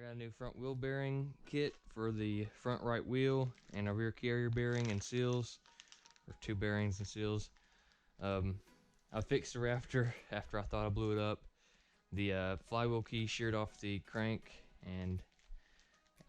got a new front wheel bearing kit for the front right wheel and a rear carrier bearing and seals, or 2 bearings and seals. I fixed the Raptor after I thought I blew it up. The flywheel key sheared off the crank, and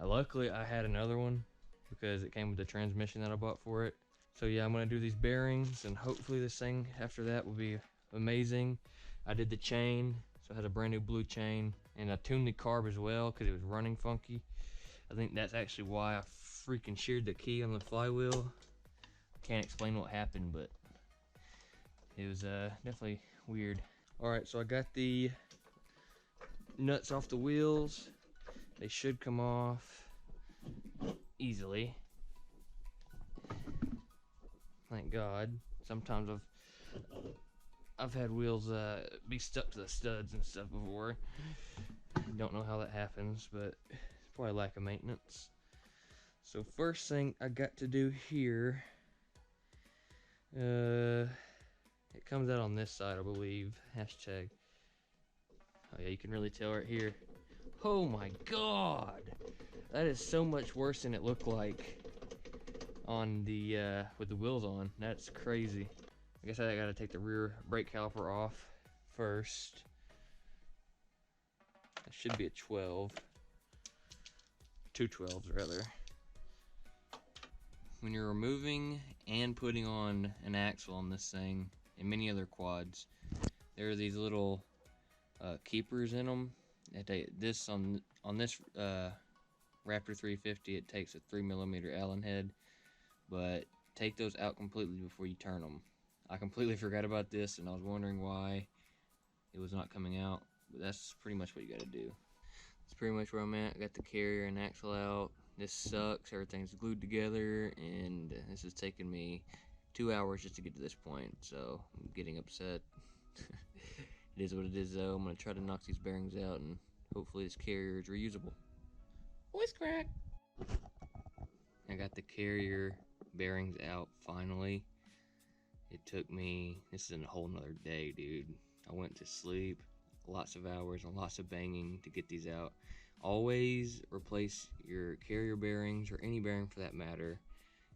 luckily I had another one because it came with the transmission that I bought for it. So yeah, I'm gonna do these bearings, and hopefully this thing after that will be amazing. I did the chain, so it has a brand new blue chain, and I tuned the carb as well because it was running funky. I think that's actually why I freaking sheared the key on the flywheel. Can't explain what happened, but it was definitely weird. Alright, so I got the nuts off the wheels. They should come off easily. Thank God. Sometimes I've had wheels be stuck to the studs and stuff before. Don't know how that happens, but it's probably lack of maintenance. So first thing I got to do here, it comes out on this side, I believe. Hashtag. Oh yeah, you can really tell right here. Oh my God, that is so much worse than it looked like on the with the wheels on. That's crazy. I guess I gotta take the rear brake caliper off first. That should be a 12. 2 12s rather. When you're removing and putting on an axle on this thing and many other quads, there are these little keepers in them. This on this Raptor 350, it takes a 3mm Allen head, but take those out completely before you turn them. I completely forgot about this, and I was wondering why it was not coming out, but that's pretty much what you got to do. That's pretty much where I'm at. I got the carrier and axle out. This sucks. Everything's glued together, and this has taken me 2 hours just to get to this point, so I'm getting upset. It is what it is, though. I'm going to try to knock these bearings out, and hopefully this carrier is reusable. Voice crack! I got the carrier bearings out, finally. It took me, this is a whole nother day, dude. I went to sleep, lots of hours and lots of banging to get these out. Always replace your carrier bearings, or any bearing for that matter,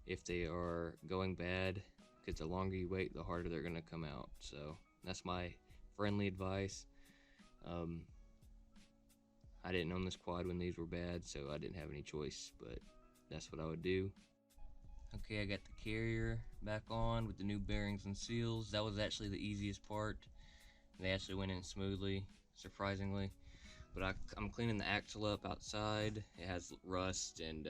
if they are going bad, because the longer you wait, the harder they're going to come out. So that's my friendly advice. I didn't own this quad when these were bad, so I didn't have any choice, but that's what I would do. Okay, I got the carrier back on with the new bearings and seals. That was actually the easiest part. They actually went in smoothly, surprisingly. But I'm cleaning the axle up outside. It has rust and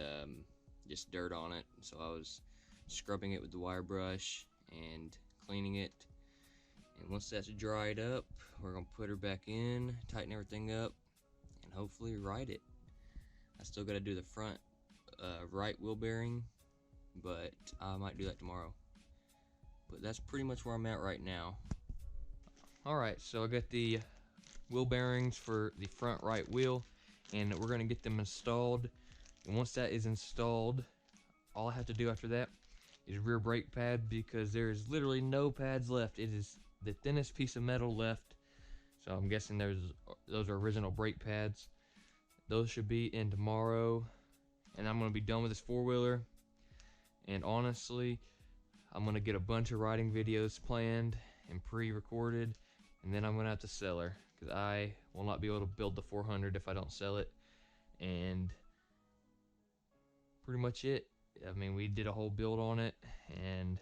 just dirt on it, so I was scrubbing it with the wire brush and cleaning it. And once that's dried up, we're gonna put her back in, tighten everything up, and hopefully ride it. I still gotta do the front right wheel bearing, but I might do that tomorrow. But that's pretty much where I'm at right now. Alright, so I got the wheel bearings for the front right wheel, and we're gonna get them installed. And once that is installed, all I have to do after that is rear brake pad, because there is literally no pads left. It is the thinnest piece of metal left. So I'm guessing those are original brake pads. Those should be in tomorrow, and I'm gonna be done with this four-wheeler. And honestly, I'm gonna get a bunch of riding videos planned and pre-recorded, and then I'm gonna have to sell her, because I will not be able to build the 400 if I don't sell it. And pretty much it. I mean, we did a whole build on it, and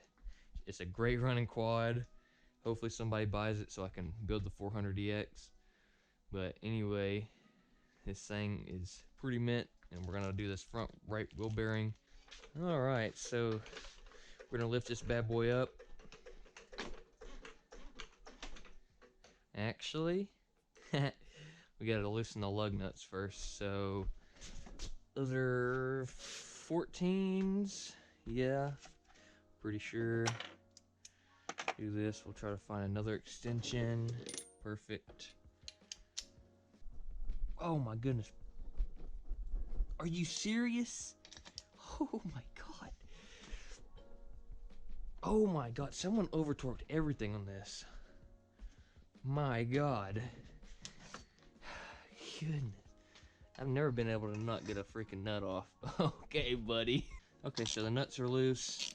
it's a great running quad. Hopefully somebody buys it so I can build the 400EX. But anyway, this thing is pretty mint, and we're gonna do this front right wheel bearing. Alright, so we're gonna lift this bad boy up. Actually, we gotta loosen the lug nuts first. So those are 14s, yeah, pretty sure. Do this, we'll try to find another extension. Perfect. Oh my goodness, are you serious? Oh my god. Oh my god, someone over torqued everything on this. My god. Goodness. I've never been able to not get a freaking nut off. Okay, buddy. Okay, so the nuts are loose.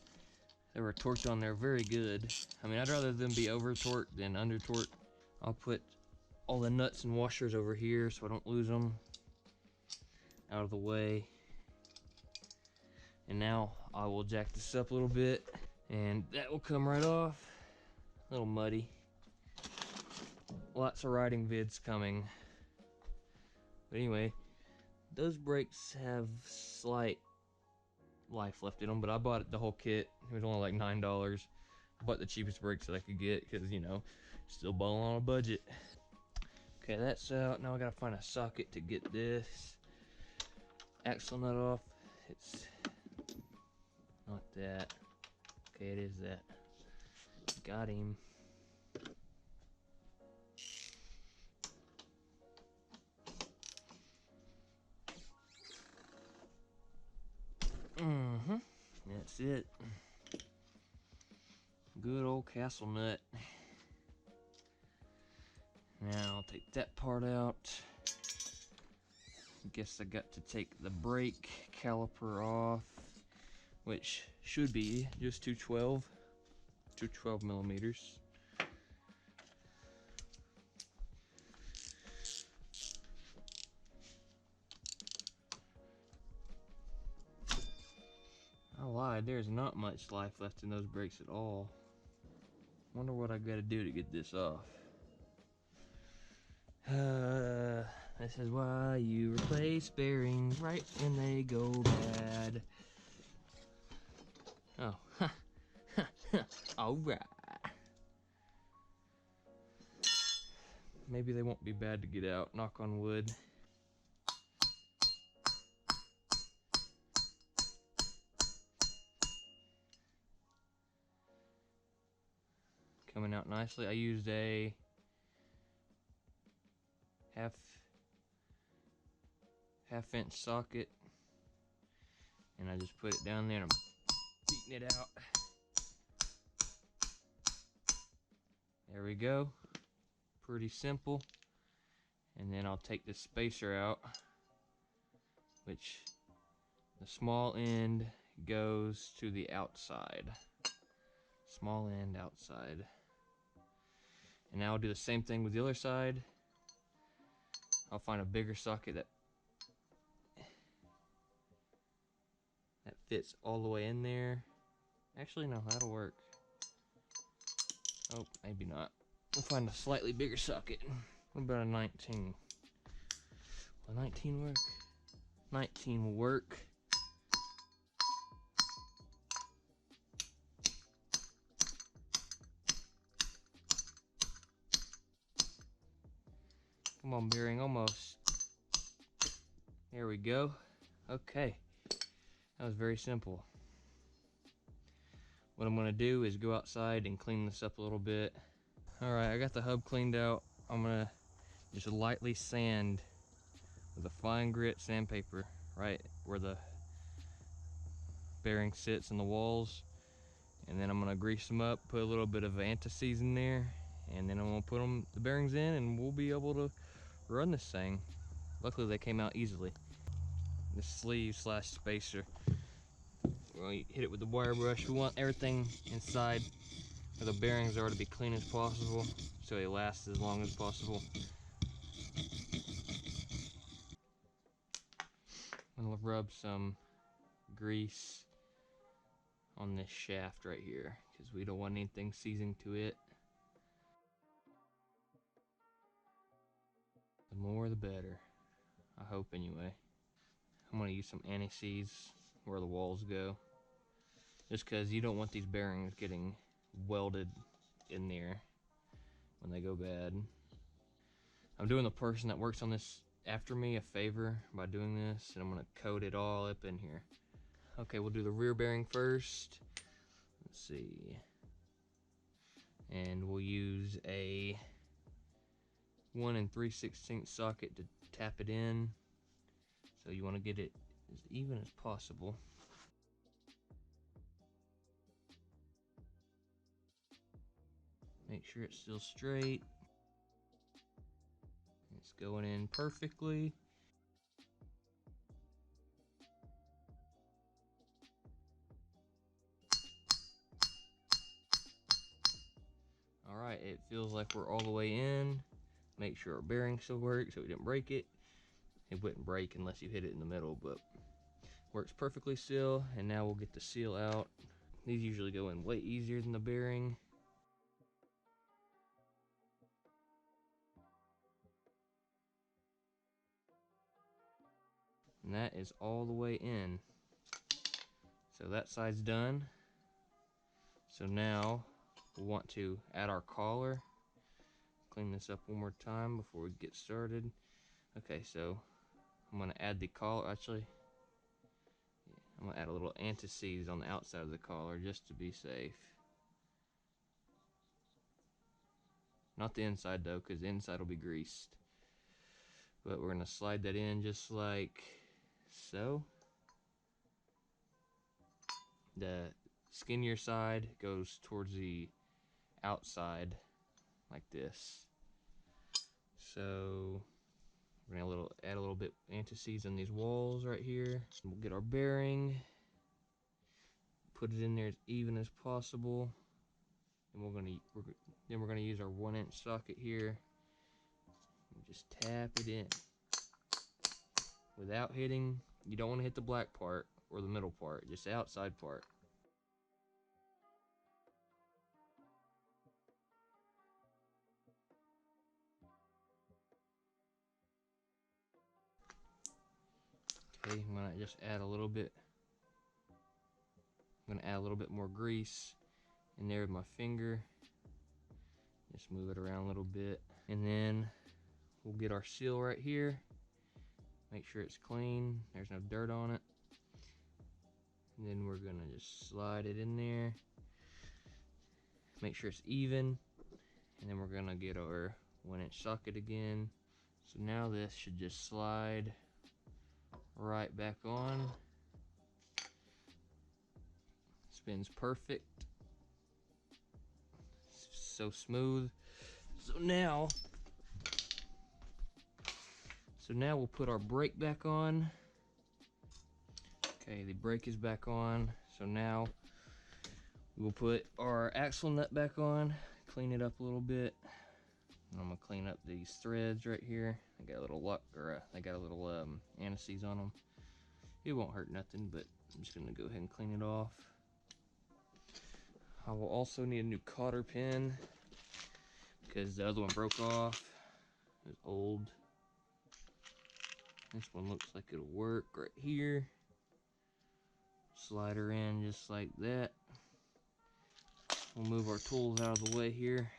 They were torqued on there very good. I mean, I'd rather them be over torqued than under torqued. I'll put all the nuts and washers over here so I don't lose them out of the way. And now I will jack this up a little bit and that will come right off. A little muddy. Lots of riding vids coming. But anyway, those brakes have slight life left in them, but I bought the whole kit. It was only like $9. I bought the cheapest brakes that I could get because, you know, still balling on a budget. Okay, that's out. Now I gotta find a socket to get this axle nut off. It's not that. Okay, it is that. Got him. That's it. Good old castle nut. Now I'll take that part out. Guess I got to take the brake caliper off, which should be just 212 millimeters. I lied, there's not much life left in those brakes at all. Wonder what I gotta do to get this off. This is why you replace bearings right when they go bad. Oh, alright. Maybe they won't be bad to get out, knock on wood. Coming out nicely. I used a half-inch socket, and I just put it down there and I'm beating it out. There we go. Pretty simple. And then I'll take this spacer out, which the small end goes to the outside. Small end outside. And now I'll do the same thing with the other side. I'll find a bigger socket that fits all the way in there. Actually, no, that'll work. Oh, maybe not. We'll find a slightly bigger socket. What about a 19? Will a 19 work? 19 will work. Come on, bearing, almost. There we go. Okay. That was very simple. What I'm going to do is go outside and clean this up a little bit. Alright, I got the hub cleaned out. I'm going to just lightly sand with a fine grit sandpaper right where the bearing sits in the walls. And then I'm going to grease them up, put a little bit of anti-seize in there, and then I'm going to put the bearings in, and we'll be able to run this thing. Luckily they came out easily. This sleeve slash spacer, we'll hit it with the wire brush. We want everything inside of the bearings are to be clean as possible so they last as long as possible. I'm going to rub some grease on this shaft right here because we don't want anything seizing to it. The more the better, I hope anyway. I'm going to use some anti-seize where the walls go, just because you don't want these bearings getting welded in there when they go bad. I'm doing the person that works on this after me a favor by doing this, and I'm going to coat it all up in here. Okay, we'll do the rear bearing first. Let's see. And we'll use a 1 3/16 socket to tap it in. So you want to get it as even as possible. Make sure it's still straight. It's going in perfectly. it feels like we're all the way in. Make sure our bearing still works so we didn't break it. It wouldn't break unless you hit it in the middle, but works perfectly still. And now we'll get the seal out. These usually go in way easier than the bearing. And that is all the way in. So that side's done. So now we want to add our collar. Clean this up one more time before we get started. Okay, so I'm gonna add the collar. Actually, I'm gonna add a little anti-seize on the outside of the collar just to be safe. Not the inside though, because the inside will be greased. But we're gonna slide that in just like so. The skinnier side goes towards the outside like this. So we're gonna add a little bit anti-seize on these walls right here. We'll get our bearing, put it in there as even as possible, and we're gonna use our 1-inch socket here and just tap it in without hitting. You don't want to hit the black part or the middle part, just the outside part. Okay, I'm gonna just add a little bit. I'm gonna add a little bit more grease in there with my finger. Just move it around a little bit, and then we'll get our seal right here. Make sure it's clean. There's no dirt on it. And then we're gonna just slide it in there. Make sure it's even. And then we're gonna get our 1-inch socket again. So now this should just slide right back on. Spins perfect. So smooth. So now we'll put our brake back on. Okay, the brake is back on. So now we'll put our axle nut back on, clean it up a little bit. And I'm gonna clean up these threads right here. I got a little anti-seize on them. It won't hurt nothing, but I'm just gonna go ahead and clean it off. I will also need a new cotter pin because the other one broke off. It was old. This one looks like it'll work right here. Slide her in just like that. We'll move our tools out of the way here.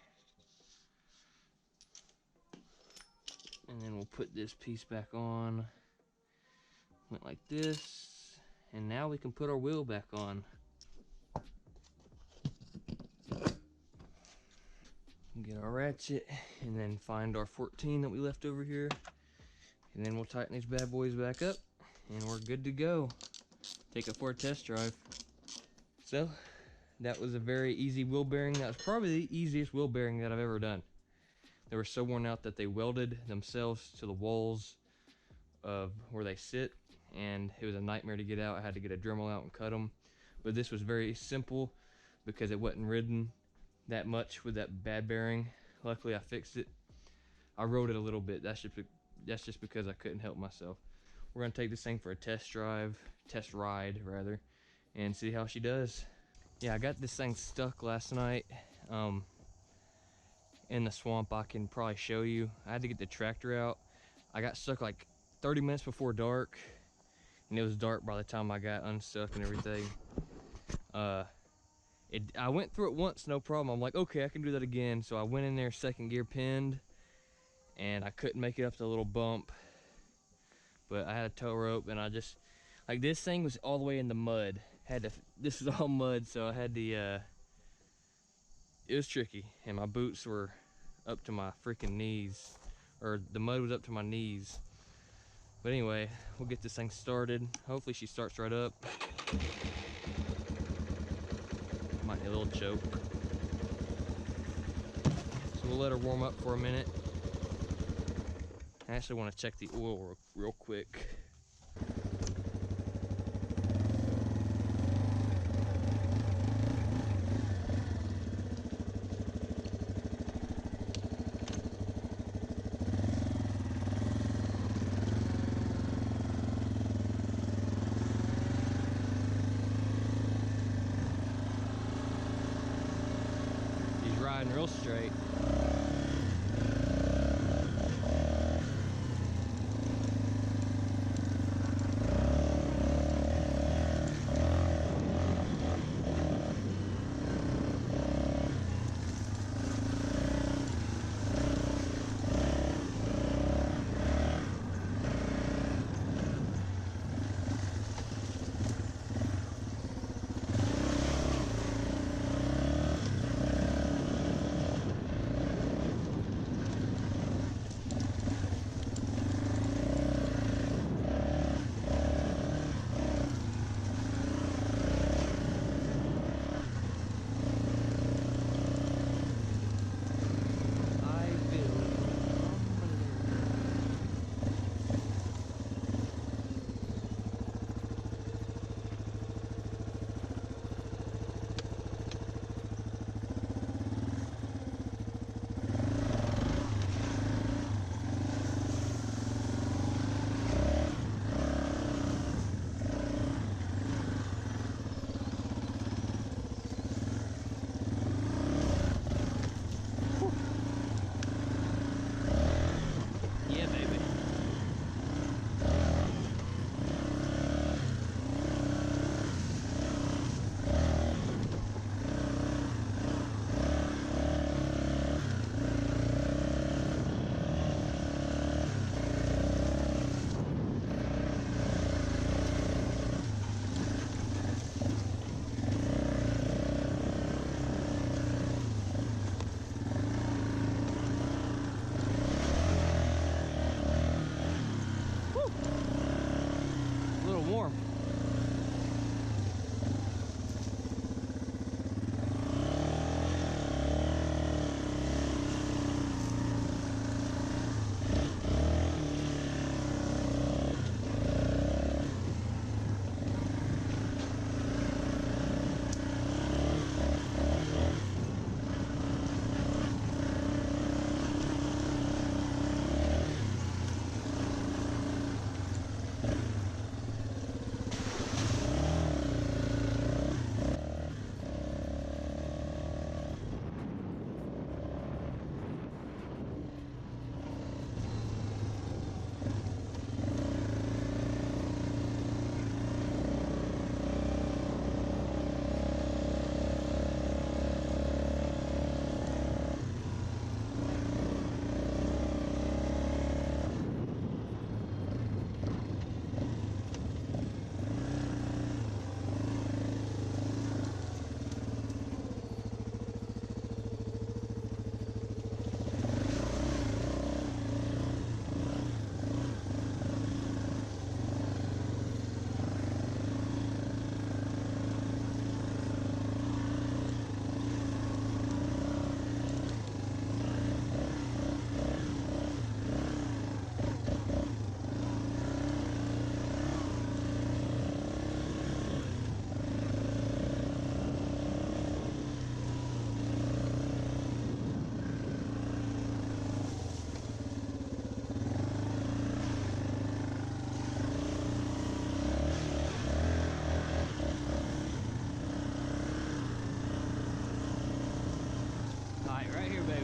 And then we'll put this piece back on. Went like this. And now we can put our wheel back on. Get our ratchet and then find our 14 that we left over here. And then we'll tighten these bad boys back up and we're good to go. Take it for a test drive. So that was a very easy wheel bearing. That was probably the easiest wheel bearing that I've ever done. They were so worn out that they welded themselves to the walls of where they sit, and it was a nightmare to get out. I had to get a Dremel out and cut them. But this was very simple because it wasn't ridden that much with that bad bearing. Luckily I fixed it. I rode it a little bit. That's just because I couldn't help myself. We're gonna take this thing for a test ride rather, and see how she does. Yeah, I got this thing stuck last night in the swamp. I can probably show you. I had to get the tractor out. I got stuck like 30 minutes before dark, and it was dark by the time I got unstuck and everything. I went through it once, no problem. I'm like, okay, I can do that again. So I went in there second gear pinned, and I couldn't make it up the little bump. But I had a tow rope, and I just, like, this thing was all the way in the mud. This is all mud, so I had to, it was tricky. And my boots were up to my freaking knees, or the mud was up to my knees. But anyway, we'll get this thing started. Hopefully she starts right up. Might need a little choke. So we'll let her warm up for a minute. I actually want to check the oil real quick. riding real straight. Warm. Right here, baby.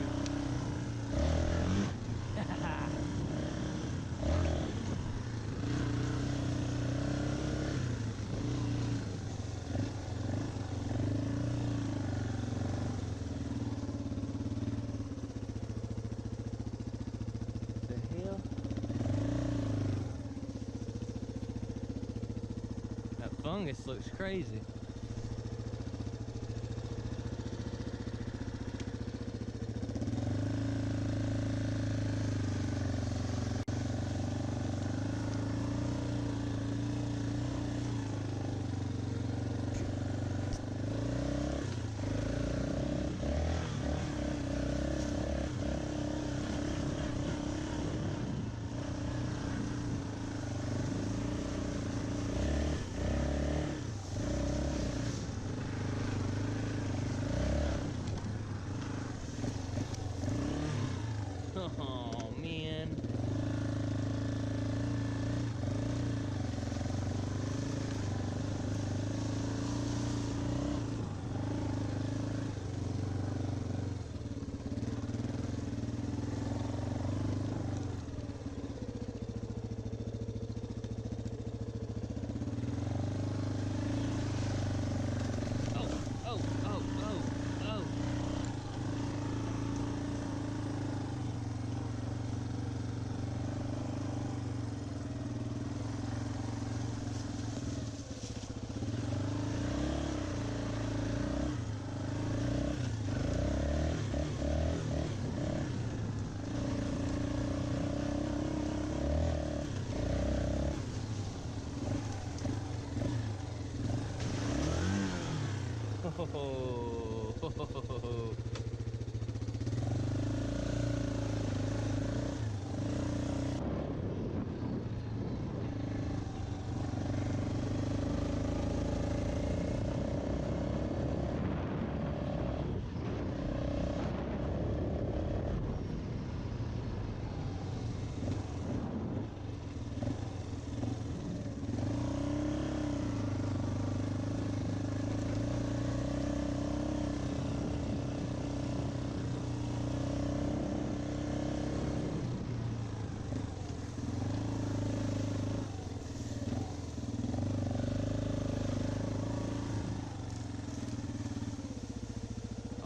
The hell? That fungus looks crazy.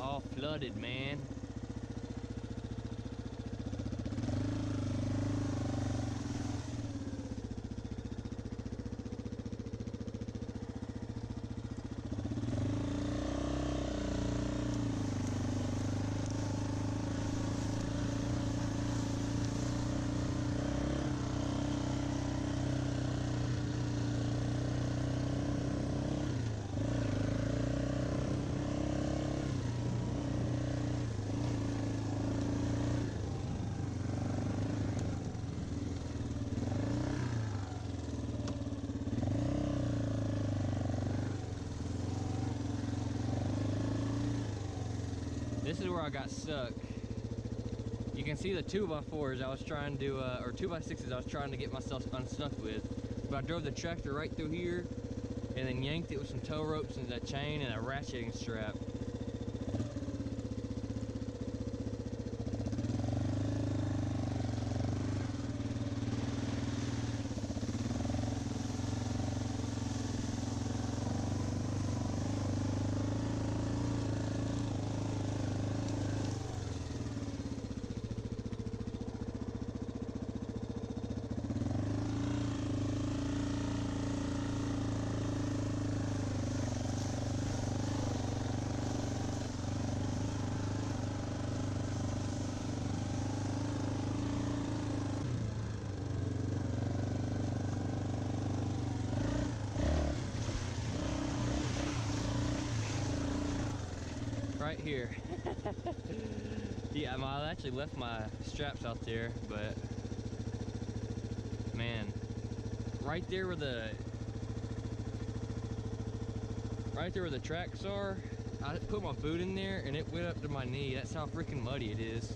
All flooded, man. This is where I got stuck. You can see the 2x4s I was trying to, or 2x6s I was trying to get myself unstuck with. But I drove the tractor right through here and then yanked it with some tow ropes and a chain and a ratcheting strap. Right here. Yeah, I actually left my straps out there, but man, right there where the tracks are, I put my boot in there and it went up to my knee. That's how freaking muddy it is.